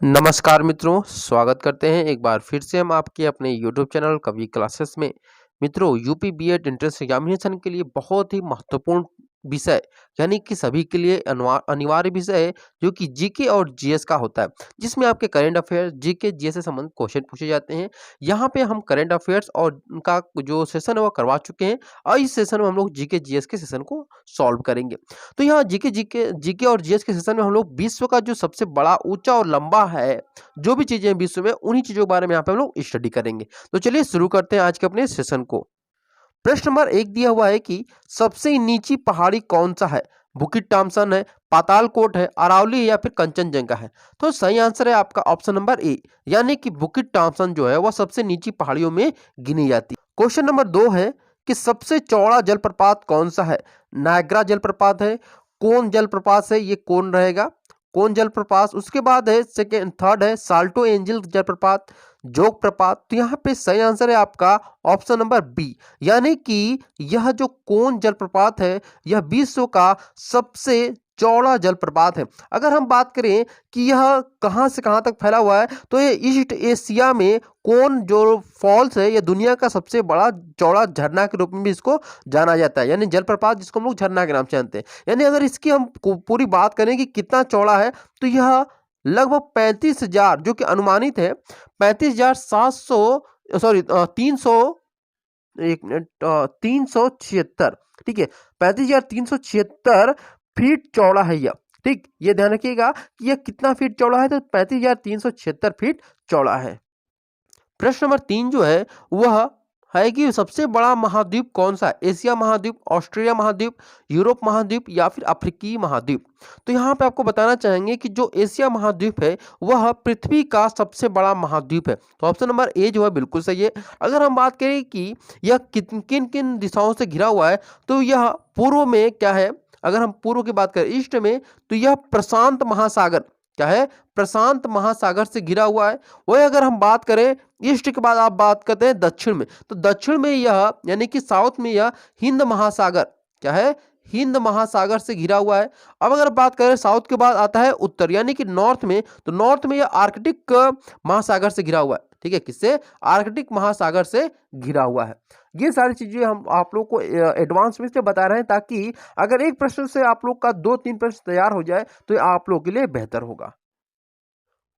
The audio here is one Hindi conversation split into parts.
नमस्कार मित्रों, स्वागत करते हैं एक बार फिर से हम आपके अपने यूट्यूब चैनल कवि क्लासेस में। मित्रों, यूपी बीएड एंट्रेंस एग्जामिनेशन के लिए बहुत ही महत्वपूर्ण विषय यानी कि सभी के लिए अनिवार्य विषय है जो कि जीके और जीएस का होता है, जिसमें आपके करंट अफेयर जीके जीएस से संबंधित क्वेश्चन पूछे जाते हैं। यहाँ पे हम करंट अफेयर्स और उनका जो सेशन है वो करवा चुके हैं और इस सेशन में हम लोग जीके जीएस के सेशन को सॉल्व करेंगे। तो यहाँ जीके जीके जीके और जीएस के सेशन में हम लोग विश्व का जो सबसे बड़ा, ऊंचा और लंबा है, जो भी चीजें विश्व में, उन्हीं चीजों के बारे में यहाँ पे हम लोग स्टडी करेंगे। तो चलिए शुरू करते हैं आज के अपने सेशन को। प्रश्न नंबर 1 दिया हुआ है कि सबसे नीची पहाड़ी कौन सा है? बुकिट टॉम्सन है, पातालकोट है, अरावली है या फिर कंचनजंगा है? तो सही आंसर है आपका ऑप्शन नंबर ए, यानी कि बुकिट टॉम्सन जो है वह सबसे नीची पहाड़ियों में गिनी जाती है। क्वेश्चन नंबर 2 है कि सबसे चौड़ा जलप्रपात कौन सा है? नायग्रा जलप्रपात है, कौन जलप्रपात है, ये कौन रहेगा, कौन जलप्रपात। उसके बाद है सेकेंड थर्ड है साल्टो एंजल जलप्रपात, जोग प्रपात। तो यहाँ पे सही आंसर है आपका ऑप्शन नंबर बी, यानी कि यह जो कौन जलप्रपात है यह विश्व का सबसे चौड़ा जलप्रपात है। अगर हम बात करें कि यह कहाँ से कहाँ तक फैला हुआ है, तो ये ईस्ट एशिया में कौन जो फॉल्स है यह दुनिया का सबसे बड़ा चौड़ा झरना के रूप में भी इसको जाना जाता है, यानी जलप्रपात जिसको हम लोग झरना के नाम से जानते हैं। यानी अगर इसकी हम पूरी बात करें कि कितना चौड़ा है, तो यह लगभग 35,000 जो कि अनुमानित है 35,700 सॉरी 300 एक मिनट 376, ठीक है, 35,376 फीट चौड़ा है यह। ठीक, ये ध्यान रखिएगा कि यह कितना फीट चौड़ा है, तो 35,376 फीट चौड़ा है। प्रश्न नंबर 3 जो है वह है कि सबसे बड़ा महाद्वीप कौन सा है? एशिया महाद्वीप, ऑस्ट्रेलिया महाद्वीप, यूरोप महाद्वीप या फिर अफ्रीकी महाद्वीप। तो यहाँ पे आपको बताना चाहेंगे कि जो एशिया महाद्वीप है वह पृथ्वी का सबसे बड़ा महाद्वीप है। तो ऑप्शन नंबर ए जो है बिल्कुल सही है। अगर हम बात करें कि यह किन किन किन दिशाओं से घिरा हुआ है, तो यह पूर्व में क्या है, अगर हम पूर्व की बात करें ईस्ट में, तो यह प्रशांत महासागर क्या है, प्रशांत महासागर से घिरा हुआ है। वही अगर हम बात करें ईस्ट के बाद आप बात करते हैं दक्षिण में, तो दक्षिण में यह यानी कि साउथ में यह हिंद महासागर क्या है, हिंद महासागर से घिरा हुआ है। अब अगर बात करें साउथ के बाद आता है उत्तर यानी कि नॉर्थ में, तो नॉर्थ में यह आर्कटिक महासागर से घिरा हुआ है। ठीक है, किससे? आर्कटिक महासागर से घिरा हुआ है। ये सारी चीजें हम आप लोग को एडवांस में से बता रहे हैं, ताकि अगर एक प्रश्न से आप लोग का 2-3 प्रश्न तैयार हो जाए तो ये आप लोग के लिए बेहतर होगा।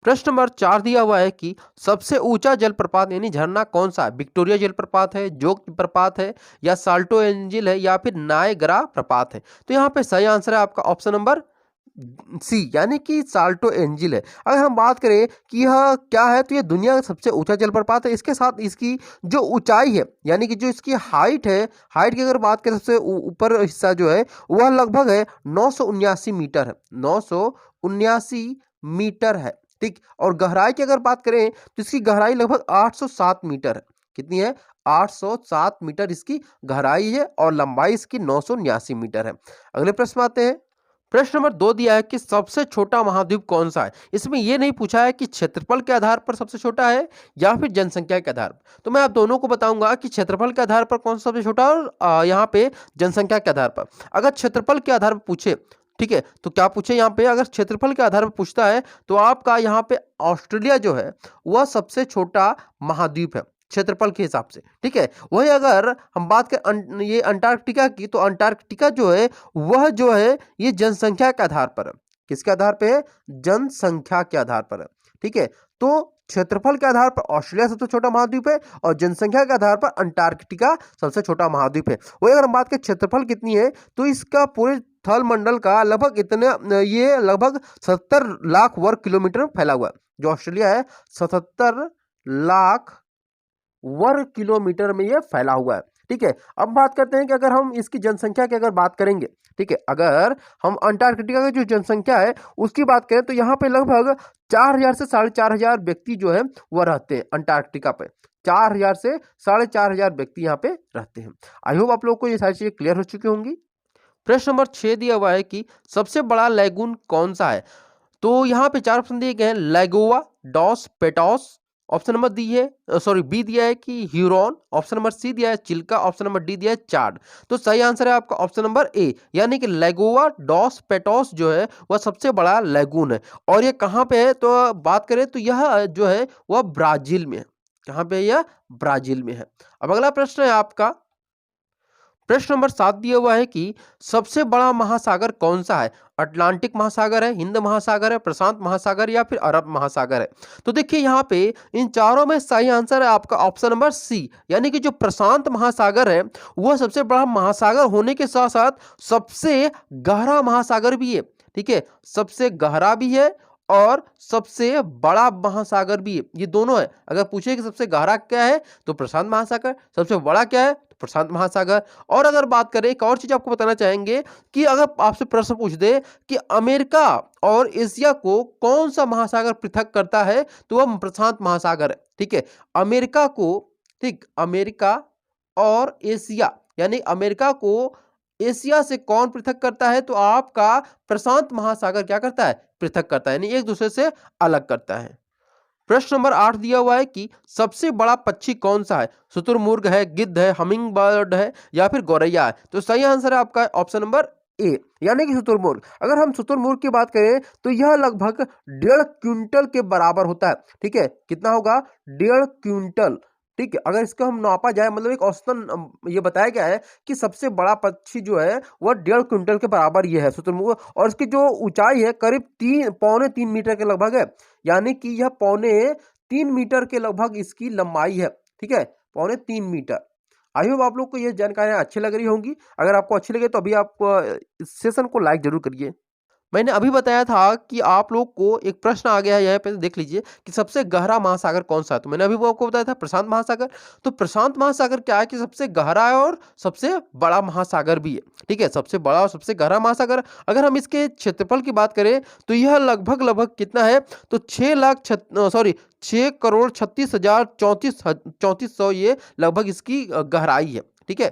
प्रश्न नंबर 4 दिया हुआ है कि सबसे ऊंचा जलप्रपात यानी झरना कौन सा है? विक्टोरिया जलप्रपात है, जोग प्रपात है या साल्टो एंजिल है या फिर नायग्रा प्रपात है? तो यहाँ पे सही आंसर है आपका ऑप्शन नंबर सी, यानी कि साल्टो एंजिल है। अगर हम बात करें कि यह क्या है, तो यह दुनिया का सबसे ऊंचा जलप्रपात है। इसके साथ इसकी जो ऊंचाई है यानी कि जो इसकी हाइट है, हाइट की अगर बात करें सबसे ऊपर हिस्सा जो है वह लगभग है 979 मीटर है, 979 मीटर है। ठीक, और गहराई की अगर बात करें तो इसकी गहराई लगभग 807 मीटर है। कितनी है? 807 मीटर इसकी गहराई है और लंबाई इसकी 979 मीटर है। अगले प्रश्न आते हैं। प्रश्न नंबर 2 दिया है कि सबसे छोटा महाद्वीप कौन सा है? इसमें यह नहीं पूछा है कि क्षेत्रफल के आधार पर सबसे छोटा है या फिर जनसंख्या के आधार पर। तो मैं आप दोनों को बताऊंगा कि क्षेत्रफल के आधार पर कौन सा सबसे छोटा और यहाँ पे जनसंख्या के आधार पर। अगर क्षेत्रफल के आधार पर पूछे, ठीक है, तो क्या पूछे यहाँ पे, अगर क्षेत्रफल के आधार पर पूछता है तो आपका यहाँ पे ऑस्ट्रेलिया जो है वह सबसे छोटा महाद्वीप है क्षेत्रफल के हिसाब से। ठीक है, वही अगर हम बात करें ये अंटार्कटिका की, तो अंटार्कटिका जो है वह जो है ये जनसंख्या के आधार पर है। किसके आधार पे है? जनसंख्या के आधार पर है। ठीक है, तो क्षेत्रफल के आधार पर ऑस्ट्रेलिया सबसे छोटा महाद्वीप है और जनसंख्या के आधार पर अंटार्कटिका सबसे छोटा महाद्वीप है। वही अगर हम बात करें क्षेत्रफल कितनी है, तो इसका पूरे थल मंडल का लगभग इतने ये लगभग 77 लाख वर्ग किलोमीटर में फैला हुआ है। जो ऑस्ट्रेलिया है 77 लाख वर्ग किलोमीटर में यह फैला हुआ है। ठीक है, अब बात करते हैं कि अगर हम इसकी जनसंख्या की अगर बात करेंगे, ठीक है, अगर हम अंटार्कटिका की जो जनसंख्या है उसकी बात करें, तो यहाँ पे लगभग 4,000 से 4,500 व्यक्ति जो है वह रहते हैं अंटार्कटिका पे। 4,000 से 4,500 व्यक्ति यहाँ पे रहते हैं। आई होप आप लोग को ये सारी चीजें क्लियर हो चुकी होंगी। प्रश्न नंबर 6 दिया हुआ है कि सबसे बड़ा लैगून कौन सा है? तो यहाँ पे 4 ऑप्शन दिए गए हैं, लैगोवा, डॉस, पेटॉस ऑप्शन नंबर डी है सॉरी बी दिया है कि ह्यूरॉन, ऑप्शन नंबर सी दिया है चिल्का, ऑप्शन नंबर डी दिया है चाड। तो सही आंसर है आपका ऑप्शन नंबर ए, यानी कि लैगोआ डॉस पेटोस जो है वह सबसे बड़ा लैगून है। और ये कहाँ पे है, तो बात करें तो यह जो है वह ब्राजील में है। कहाँ पे है यह? ब्राजील में है। अब अगला प्रश्न है आपका, प्रश्न नंबर 7 दिया हुआ है कि सबसे बड़ा महासागर कौन सा है? अटलांटिक महासागर है, हिंद महासागर है, प्रशांत महासागर या फिर अरब महासागर है? तो देखिए यहाँ पे इन चारों में सही आंसर है आपका ऑप्शन नंबर सी, यानी कि जो प्रशांत महासागर है वह सबसे बड़ा महासागर होने के साथ साथ सबसे गहरा महासागर भी है। ठीक है, सबसे गहरा भी है और सबसे बड़ा महासागर भी है, ये दोनों है। अगर पूछे कि सबसे गहरा क्या है तो प्रशांत महासागर, सबसे बड़ा क्या है तो प्रशांत महासागर। और अगर बात करें एक और चीज आपको बताना चाहेंगे कि अगर आपसे प्रश्न पूछ दे कि अमेरिका और एशिया को कौन सा महासागर पृथक करता है तो वह प्रशांत महासागर है। ठीक है, अमेरिका को, ठीक, अमेरिका और एशिया, यानी अमेरिका को एशिया से कौन पृथक करता है तो आपका प्रशांत महासागर क्या करता है? पृथक करता है, यानी एक दूसरे से अलग करता है। प्रश्न नंबर 8 दिया हुआ है कि सबसे बड़ा पक्षी कौन सा है? शुतुरमुर्ग है, गिद्ध है, हमिंग बर्ड है या फिर गौरैया है? तो सही आंसर है आपका ऑप्शन नंबर ए, यानी कि शुतुरमुर्ग। अगर हम शुतुरमुर्ग की बात करें तो यह लगभग 1.5 क्विंटल के बराबर होता है। ठीक है, कितना होगा? 1.5 क्विंटल। ठीक है, अगर इसको हम नापा जाए, मतलब एक औसतन ये बताया गया है कि सबसे बड़ा पक्षी जो है वह 1.5 क्विंटल के बराबर ये है शुतुरमुर्ग, और इसकी जो ऊंचाई है करीब 3 पौने 3 मीटर के लगभग है, यानी कि यह 3.25 मीटर के लगभग इसकी लंबाई है। ठीक है, 3.25 मीटर। आई होप आप लोग को ये जानकारियां अच्छी लग रही होंगी। अगर आपको अच्छी लगे तो अभी आप इस सेशन को लाइक जरूर करिए। मैंने अभी बताया था कि आप लोग को एक प्रश्न आ गया है, यहाँ पे देख लीजिए कि सबसे गहरा महासागर कौन सा है। तो मैंने अभी वो आपको बताया था प्रशांत महासागर। तो प्रशांत महासागर क्या है कि सबसे गहरा है और सबसे बड़ा महासागर भी है। ठीक है, सबसे बड़ा और सबसे गहरा महासागर। अगर हम इसके क्षेत्रफल की बात करें तो यह लगभग लगभग कितना है तो 6,36,34,34 ये लगभग इसकी गहराई है। ठीक है,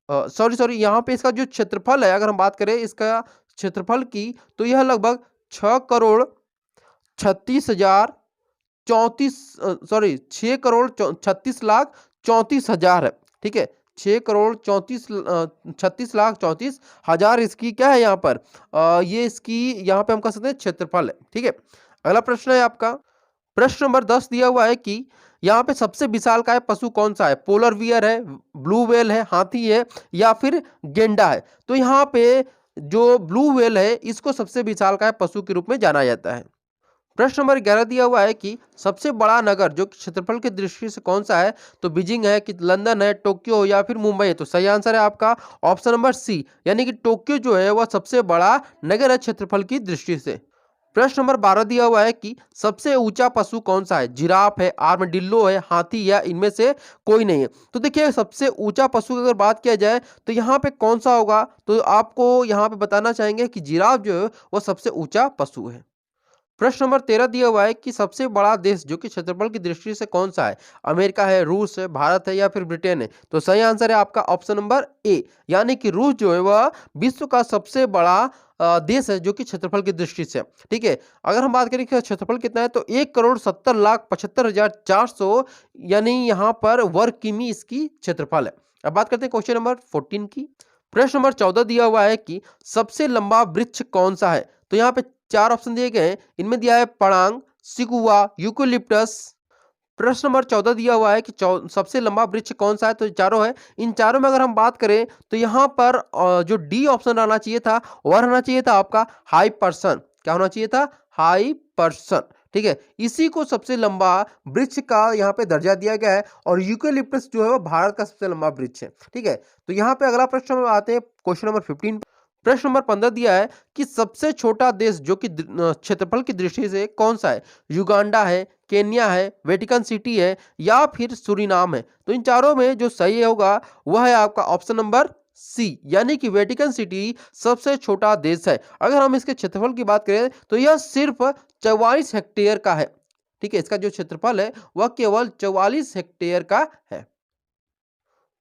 सॉरी सॉरी यहाँ पे इसका जो क्षेत्रफल है, अगर हम बात करें इसका क्षेत्रफल की, तो यह लगभग 6,36,34,36,34,000 है। ठीक है, 6,36,34,36,34,000 इसकी क्या है यहाँ पर, ये इसकी यहाँ पे हम कह सकते हैं क्षेत्रफल है। ठीक है, अगला प्रश्न है आपका, प्रश्न नंबर 10 दिया हुआ है कि यहाँ पे सबसे विशालकाय पशु कौन सा है? पोलर बियर है, ब्लू व्हेल है, हाथी है या फिर गेंडा है? तो यहाँ पे जो ब्लू व्हेल है इसको सबसे विशालकाय पशु के रूप में जाना जाता है। प्रश्न नंबर 11 दिया हुआ है कि सबसे बड़ा नगर जो कि क्षेत्रफल की दृष्टि से कौन सा है? तो बीजिंग है कि लंदन है, टोक्यो या फिर मुंबई है? तो सही आंसर है आपका ऑप्शन नंबर सी, यानी कि टोक्यो जो है वह सबसे बड़ा नगर है क्षेत्रफल की दृष्टि से। प्रश्न नंबर 12 दिया हुआ है कि सबसे ऊंचा पशु कौन सा है? जिराफ है, आर्मडिल्लो है, हाथी या इनमें से कोई नहीं है? तो देखिए सबसे ऊंचा पशु की अगर बात किया जाए तो यहाँ पे कौन सा होगा, तो आपको यहाँ पे बताना चाहेंगे कि जिराफ जो है वो सबसे ऊंचा पशु है। प्रश्न नंबर 13 दिया हुआ है कि सबसे बड़ा देश जो कि क्षेत्रफल की दृष्टि से कौन सा है? अमेरिका है, रूस है, भारत है या फिर ब्रिटेन है? तो सही आंसर है आपका ऑप्शन नंबर ए, यानी कि रूस जो है वह विश्व का सबसे बड़ा देश है जो कि क्षेत्रफल की दृष्टि से। ठीक है, अगर हम बात करें कि क्षेत्रफल कितना है तो 1,70,75,400 यानी यहाँ पर वर्ग किमी इसकी क्षेत्रफल है। अब बात करते हैं क्वेश्चन नंबर 14 की। प्रश्न नंबर 14 दिया हुआ है कि सबसे लंबा वृक्ष कौन सा है? तो यहाँ पे 4 ऑप्शन दिए गए हैं, इनमें दिया है पड़ांग, सिकुआ, यूकेलिप्टस। प्रश्न नंबर 14 दिया हुआ है कि सबसे लंबा वृक्ष कौन सा है? तो चारों है। इन चारों में अगर हम बात करें तो यहाँ पर जो डी ऑप्शन रहना चाहिए था वह रहना चाहिए था आपका हाई पर्सन। क्या होना चाहिए था? High person. ठीक है, इसी को सबसे लंबा वृक्ष का यहाँ पे दर्जा दिया गया है, और यूकेलिप्टस जो है वो भारत का सबसे लंबा वृक्ष है। ठीक है, तो यहाँ पे अगला प्रश्न में आते हैं क्वेश्चन नंबर 15। प्रश्न नंबर 15 दिया है कि सबसे छोटा देश जो कि क्षेत्रफल की दृष्टि से कौन सा है? युगांडा है, केन्या है, वेटिकन सिटी है या फिर सूरीनाम है? तो इन चारों में जो सही होगा वह है आपका ऑप्शन नंबर सी, यानी कि वेटिकन सिटी सबसे छोटा देश है। अगर हम इसके क्षेत्रफल की बात करें तो यह सिर्फ 44 हेक्टेयर का है। ठीक है, इसका जो क्षेत्रफल है वह केवल 44 हेक्टेयर का है।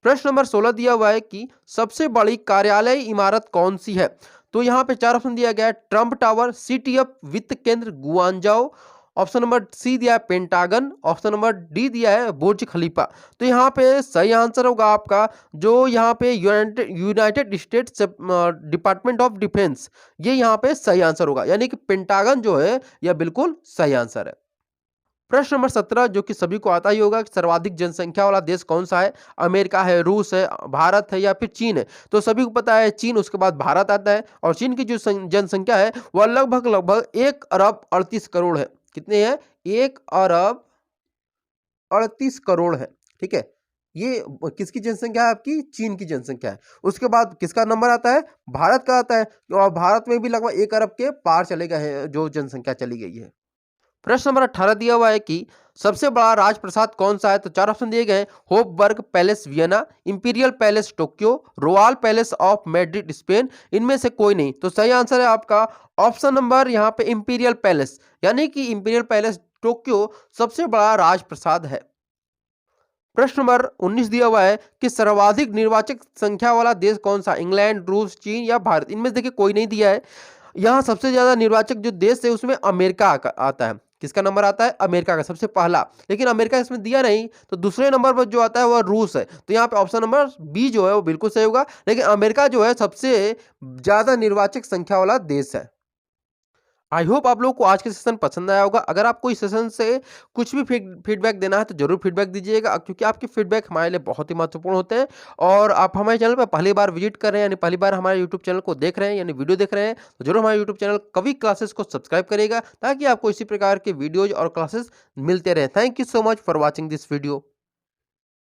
प्रश्न नंबर 16 दिया हुआ है कि सबसे बड़ी कार्यालय इमारत कौन सी है? तो यहाँ पे 4 ऑप्शन दिया गया है, ट्रम्प टावर, सीटीएफ वित्त केंद्र, गुआंजाओ ऑप्शन नंबर सी दिया है पेंटागन, ऑप्शन नंबर डी दिया है बुर्ज खलीफा। तो यहाँ पे सही आंसर होगा आपका जो यहाँ पे United states department of defence, ये यहाँ पे सही आंसर होगा, यानी कि पेंटागन जो है यह बिल्कुल सही आंसर है। प्रश्न नंबर 17 जो कि सभी को आता ही होगा कि सर्वाधिक जनसंख्या वाला देश कौन सा है? अमेरिका है, रूस है, भारत है या फिर चीन है? तो सभी को पता है चीन, उसके बाद भारत आता है और चीन की जो जनसंख्या है वह लगभग लगभग 1 अरब 38 करोड़ है। कितने हैं? 1 अरब 38 करोड़ है। ठीक है, ये किसकी जनसंख्या है? आपकी चीन की जनसंख्या है। उसके बाद किसका नंबर आता है? भारत का आता है और भारत में भी लगभग 1 अरब के पार चले गए हैं जो जनसंख्या चली गई है। प्रश्न नंबर 18 दिया हुआ है कि सबसे बड़ा राजप्रसाद कौन सा है? तो 4 ऑप्शन दिए गए हैं, Hofburg palace Vienna, imperial palace Tokyo, royal palace of Madrid Spain, इनमें से कोई नहीं। तो सही आंसर है आपका ऑप्शन नंबर यहाँ पे इंपीरियल पैलेस, यानी कि इंपीरियल पैलेस टोक्यो सबसे बड़ा राजप्रसाद है। प्रश्न नंबर 19 दिया हुआ है कि सर्वाधिक निर्वाचक संख्या वाला देश कौन सा? इंग्लैंड, रूस, चीन या भारत? इनमें से देखिए कोई नहीं दिया है। यहाँ सबसे ज्यादा निर्वाचक जो देश है उसमें अमेरिका आता है। किसका नंबर आता है? अमेरिका का सबसे पहला, लेकिन अमेरिका इसमें दिया नहीं। तो दूसरे नंबर पर जो आता है वह रूस है। तो यहाँ पे ऑप्शन नंबर बी जो है वो बिल्कुल सही होगा, लेकिन अमेरिका जो है सबसे ज्यादा निर्वाचक संख्या वाला देश है। आई होप आप लोगों को आज के सेशन पसंद आया होगा। अगर आपको इस सेशन से कुछ भी फीडबैक देना है तो जरूर फीडबैक दीजिएगा, क्योंकि आपके फीडबैक हमारे लिए बहुत ही महत्वपूर्ण होते हैं। और आप हमारे चैनल पर पहली बार विजिट कर रहे हैं, यानी पहली बार हमारे यूट्यूब चैनल को देख रहे हैं, यानी वीडियो देख रहे हैं, तो जरूर हमारे यूट्यूब चैनल कवि क्लासेस को सब्सक्राइब करिएगा, ताकि आपको इसी प्रकार के वीडियोज और क्लासेस मिलते रहे। Thank you so much for watching this video.